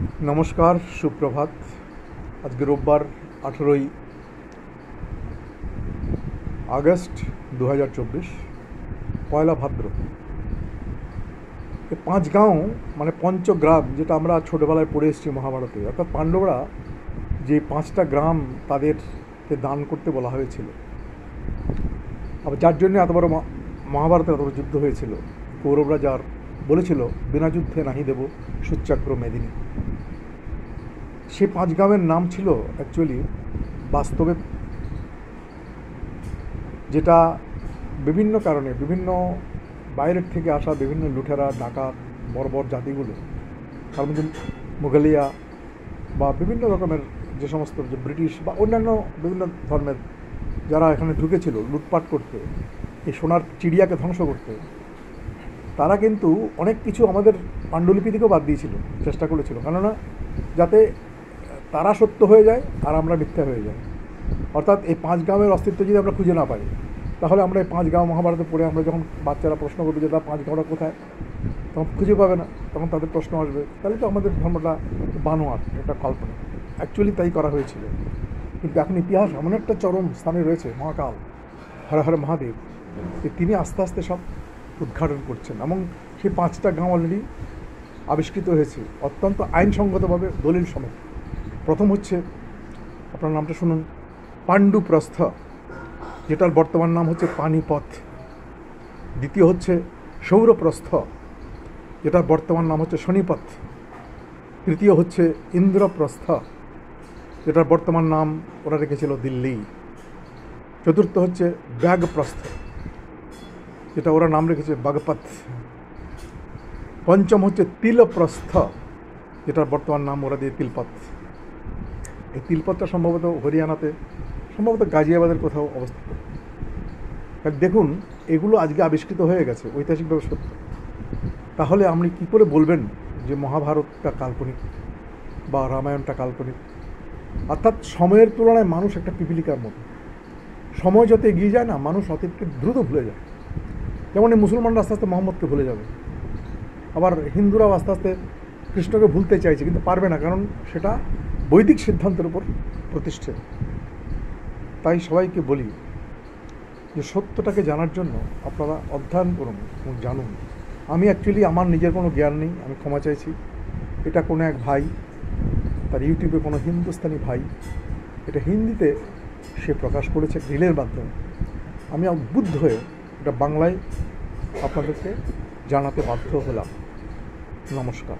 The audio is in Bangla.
নমস্কার, সুপ্রভাত। আজকে রোববার 18ই আগস্ট 2024, পয়লা ভাদ্র। এই পাঁচগাঁও মানে পঞ্চগ্রাম, যেটা আমরা ছোটোবেলায় পড়ে এসেছি মহাভারতে, অর্থাৎ পাণ্ডবরা যে 5টা গ্রাম তাদেরকে দান করতে বলা হয়েছিল, আবার যার জন্য এত বড় মহাভারতে এত বড় যুদ্ধ হয়েছিল। কৌরবরা যার বলেছিল বিনা যুদ্ধে নাহি দেব সুচক্র মেদিনী, সে 5 গ্রামের নাম ছিল অ্যাকচুয়ালি বাস্তবে, যেটা বিভিন্ন কারণে বিভিন্ন বাইরের থেকে আসা বিভিন্ন লুটেরা, ডাকাত, বর্বর জাতিগুলো, তার মধ্যে মুঘলিয়া বা বিভিন্ন রকমের যে সমস্ত যে ব্রিটিশ বা অন্যান্য বিভিন্ন ধর্মের যারা এখানে ঢুকেছিল লুটপাট করতে, এই সোনার চিড়িয়াকে ধ্বংস করতে, তারা কিন্তু অনেক কিছু আমাদের পাণ্ডুলিপি থেকেও বাদ দিয়েছিল, চেষ্টা করেছিল, কেননা যাতে তারা সত্য হয়ে যায় আর আমরা মিথ্যা হয়ে যাই। অর্থাৎ এই 5 গ্রামের অস্তিত্ব যদি আমরা খুঁজে না পাই, তাহলে আমরা এই 5 গ্রাম মহাভারতে পড়ে আমরা যখন বাচ্চারা প্রশ্ন করবে যে তার 5 গ্রামটা কোথায়, তখন খুঁজে পাবে না, তখন তাদের প্রশ্ন আসবে তাহলে তো আমাদের ধর্মটা বানোয়াট, এটা কল্পনা। অ্যাকচুয়ালি তাই করা হয়েছিল, কিন্তু এখন ইতিহাস এমন একটা চরম স্থানে রয়েছে, মহাকাল হর হর মহাদেব, যে তিনি আস্তে আস্তে সব উদ্ঘাটন করছেন, এবং সেই 5টা গ্রাম অলরেডি আবিষ্কৃত হয়েছে অত্যন্ত আইনসঙ্গতভাবে, দলিল সমেত। প্রথম হচ্ছে, আপনার নামটা শুনুন, পাণ্ডুপ্রস্থ, যেটার বর্তমান নাম হচ্ছে পানিপথ। দ্বিতীয় হচ্ছে সৌরপ্রস্থ, যেটার বর্তমান নাম হচ্ছে শনিপথ। তৃতীয় হচ্ছে ইন্দ্রপ্রস্থ, যেটার বর্তমান নাম ওরা রেখেছিল দিল্লি। চতুর্থ হচ্ছে ব্যাগপ্রস্থ, যেটা ওরা নাম রেখেছে বাগপথ। পঞ্চম হচ্ছে তিলপ্রস্থ, যেটার বর্তমান নাম ওরা দিয়ে তিলপথ। এই তিলপথটা সম্ভবত হরিয়ানাতে, সম্ভবত গাজিয়াবাদের কোথাও অবস্থিত। দেখুন, এগুলো আজকে আবিষ্কৃত হয়ে গেছে, ঐতিহাসিকভাবে সত্য। তাহলে আপনি কী করে বলবেন যে মহাভারতটা কাল্পনিক বা রামায়ণটা কাল্পনিক? অর্থাৎ সময়ের তুলনায় মানুষ একটা পিপিলিকার মতো, সময় যত এগিয়ে যায় না, মানুষ অতীতকে দ্রুত ভুলে যায়। যেমন এই মুসলমানরা আস্তে আস্তে মোহাম্মদকে ভুলে যাবে, আবার হিন্দুরাও আস্তে আস্তে কৃষ্ণকে ভুলতে চাইছে, কিন্তু পারবে না, কারণ সেটা বৈদিক সিদ্ধান্তের উপর প্রতিষ্ঠিত। তাই সবাইকে বলি যে সত্যটাকে জানার জন্য আপনারা অধ্যয়ন করুন এবং জানুন। আমি অ্যাকচুয়ালি আমার নিজের কোনো জ্ঞান নেই, আমি ক্ষমা চাইছি। এটা কোনো এক ভাই, তার ইউটিউবে কোনো হিন্দুস্তানি ভাই, এটা হিন্দিতে সে প্রকাশ করেছে রিলের মাধ্যমে। আমি উদ্বুদ্ধ হয়ে এটা বাংলায় আপনাদেরকে জানাতে বাধ্য হলাম। নমস্কার।